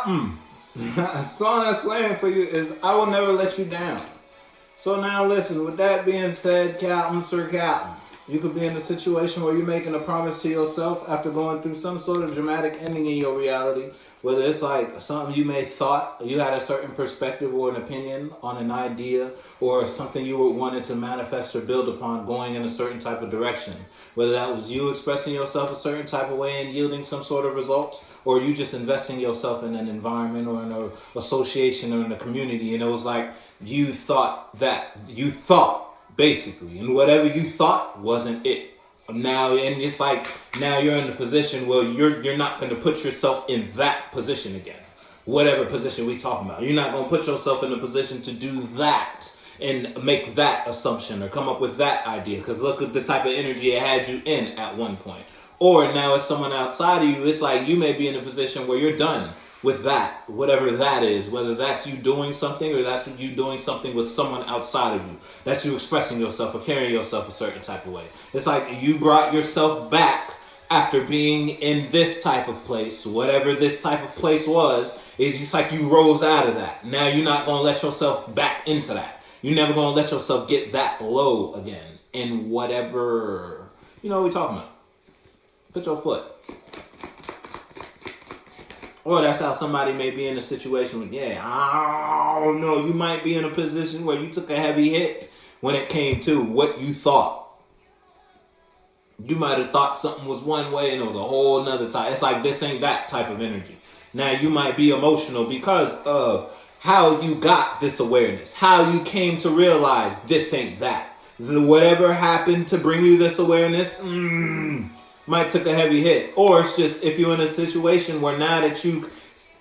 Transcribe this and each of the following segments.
Captain. The song that's playing for you is I Will Never Let You Down. So now listen, with that being said, Captain, Sir Captain, you could be in a situation where you're making a promise to yourself after going through some sort of dramatic ending in your reality. Whether it's like something you may thought you had a certain perspective or an opinion on an idea, or something you were wanting to manifest or build upon going in a certain type of direction. Whether that was you expressing yourself a certain type of way and yielding some sort of results, or you just investing yourself in an environment or in an association or in a community, and it was like you thought basically, and whatever you thought wasn't it. Now, and it's like now you're in a position where you're not going to put yourself in that position again. Whatever position we talking about, you're not going to put yourself in a position to do that and make that assumption or come up with that idea, because look at the type of energy it had you in at one point. Or now it's someone outside of you. It's like you may be in a position where you're done with that, whatever that is, whether that's you doing something or that's you doing something with someone outside of you. That's you expressing yourself or carrying yourself a certain type of way. It's like you brought yourself back after being in this type of place, whatever this type of place was. It's just like you rose out of that. Now you're not going to let yourself back into that. You're never going to let yourself get that low again in whatever, you know what we're talking about. Put your foot. Or that's how somebody may be in a situation with, I don't know, you might be in a position where you took a heavy hit when it came to what you thought. You might have thought something was one way and it was a whole nother type. It's like this ain't that type of energy. Now you might be emotional because of how you got this awareness, how you came to realize this ain't that. Whatever happened to bring you this awareness, might took a heavy hit. Or it's just if you're in a situation where now that you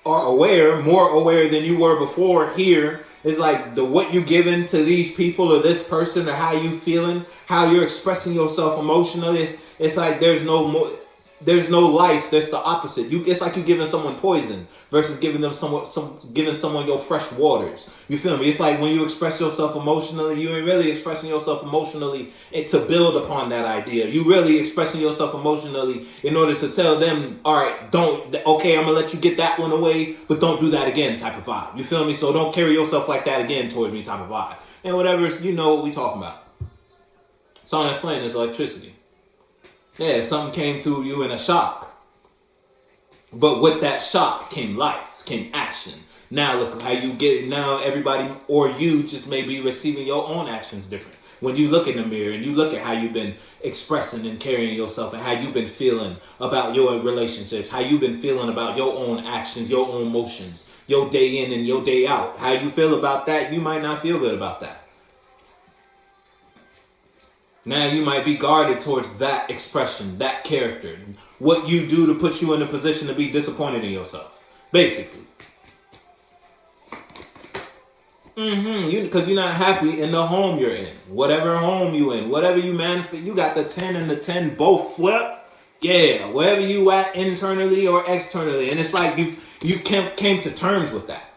are aware, more aware than you were before, here is like what you giving to these people or this person or how you feeling, how you're expressing yourself emotionally. It's like there's no life. That's the opposite. It's like you giving someone poison versus giving someone your fresh waters. You feel me? It's like when you express yourself emotionally, you ain't really expressing yourself emotionally to build upon that idea. You really expressing yourself emotionally in order to tell them, all right, I'm gonna let you get that one away, but don't do that again type of vibe. You feel me? So don't carry yourself like that again towards me type of vibe. And whatever, you know what we talking about. Song that's playing is electricity. Yeah, something came to you in a shock. But with that shock came life, came action. Now look how you get, now everybody or you just may be receiving your own actions different. When you look in the mirror and you look at how you've been expressing and carrying yourself and how you've been feeling about your relationships, how you've been feeling about your own actions, your own motions, your day in and your day out. How you feel about that, you might not feel good about that. Now you might be guarded towards that expression, that character. What you do to put you in a position to be disappointed in yourself. Basically. Because you're not happy in the home you're in. Whatever home you in. Whatever you manifest. You got the 10 and the 10 both flip. Yeah. Wherever you at internally or externally. And it's like you've came to terms with that.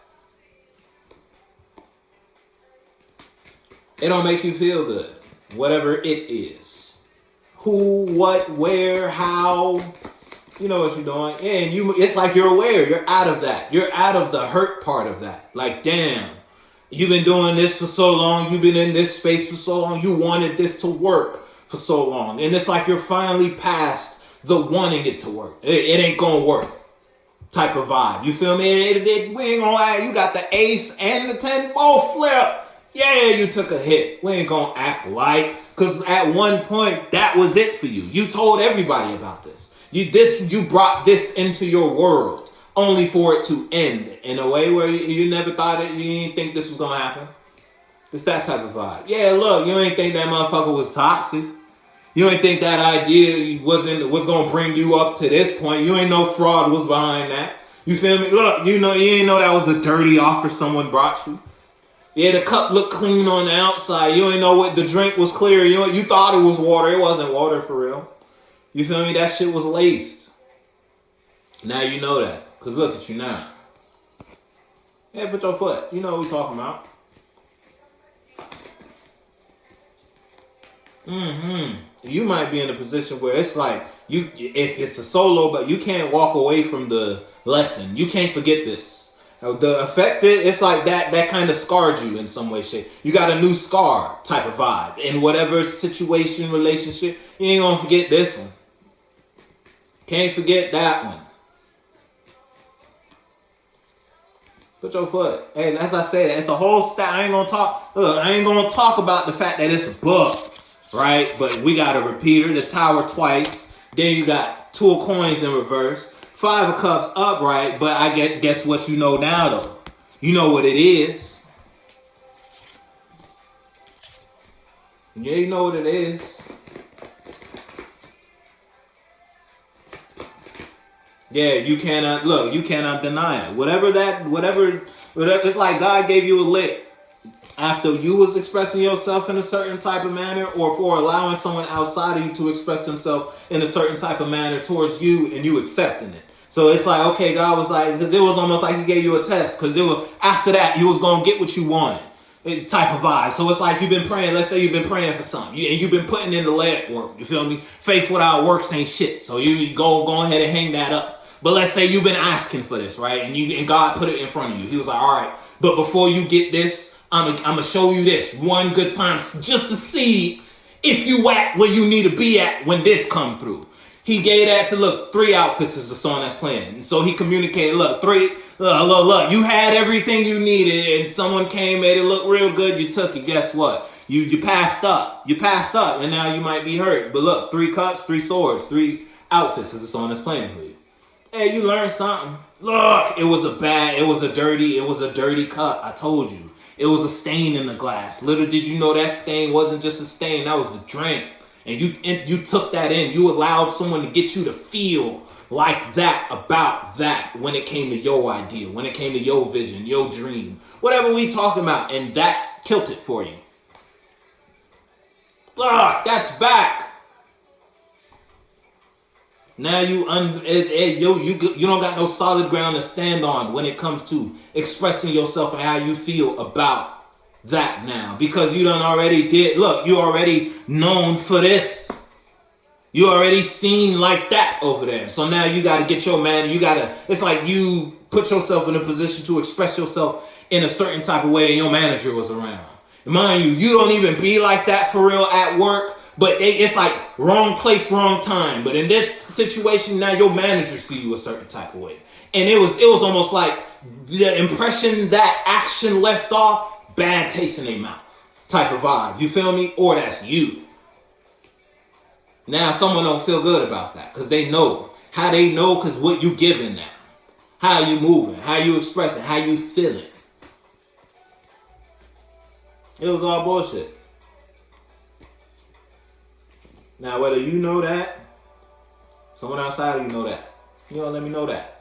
It don't make you feel good. Whatever it is. Who, what, where, how. You know what you're doing. And it's like you're aware. You're out of that. You're out of the hurt part of that. Like, damn. You've been doing this for so long. You've been in this space for so long. You wanted this to work for so long. And it's like you're finally past the wanting it to work. It ain't gonna work type of vibe. You feel me? We ain't gonna lie. You got the ace and the 10 both flip. Yeah, you took a hit. We ain't gonna act like, because at one point that was it for you. You told everybody about this. You brought this into your world only for it to end in a way where you never thought it. You didn't think this was gonna happen. It's that type of vibe. Yeah, look, you ain't think that motherfucker was toxic. You ain't think that idea was gonna bring you up to this point. You ain't know fraud was behind that. You feel me? Look, you ain't know that was a dirty offer someone brought you. Yeah, the cup looked clean on the outside. You ain't know what the drink was clear. You thought it was water. It wasn't water for real. You feel me? That shit was laced. Now you know that. Because look at you now. Yeah, put your foot. You know what we talking about. You might be in a position where it's like If it's a solo, but you can't walk away from the lesson. You can't forget this. The effect, it's like that kind of scarred you in some way, shape. You got a new scar type of vibe in whatever situation, relationship. You ain't gonna forget this one. Can't forget that one. Put your foot. Hey, as I said, it's a whole stat. I ain't gonna talk about the fact that it's a book, right? But we got a repeater, the tower twice. Then you got 2 of coins in reverse, 5 of cups upright. But I guess what you know now though. You know what it is. Yeah, you know what it is. Yeah, you cannot deny it. Whatever, it's like God gave you a lick after you was expressing yourself in a certain type of manner, or for allowing someone outside of you to express themselves in a certain type of manner towards you and you accepting it. So it's like, okay, God was like, because it was almost like he gave you a test, because it was after that you was going to get what you wanted. Type of vibe. So it's like you've been praying. Let's say you've been praying for something, and you've been putting in the leg work. You feel me? Faith without works ain't shit. So you go ahead and hang that up. But let's say you've been asking for this, right? And God put it in front of you. He was like, all right, but before you get this, I'm gonna show you this one good time just to see if you at where you need to be at when this come through. He gave that to, look, 3 outfits is the song that's playing. And so he communicated, look, you had everything you needed, and someone came, made it look real good, you took it. Guess what? You passed up. You passed up, and now you might be hurt. But look, 3 cups, 3 swords, 3 outfits is the song that's playing for you. Hey, you learned something. Look, it was a dirty cup. I told you. It was a stain in the glass. Little did you know that stain wasn't just a stain, that was the drink. And you took that in. You allowed someone to get you to feel like that about that when it came to your idea, when it came to your vision, your dream, whatever we talking about, and that killed it for you. That's back. Now you don't got no solid ground to stand on when it comes to expressing yourself and how you feel about that now, because you done already did. Look, you already known for this. You already seen like that over there. So now you got to get your man. It's like you put yourself in a position to express yourself in a certain type of way, and your manager was around. Mind you don't even be like that for real at work. But it's like wrong place, wrong time. But in this situation, now your manager see you a certain type of way. And it was almost like the impression that action left off, bad taste in their mouth type of vibe. You feel me? Or that's you. Now someone don't feel good about that because they know. How they know? Because what you giving now. How you moving. How you expressing. How you feeling. It was all bullshit. Now, whether you know that, someone outside of you know that. You don't let me know that.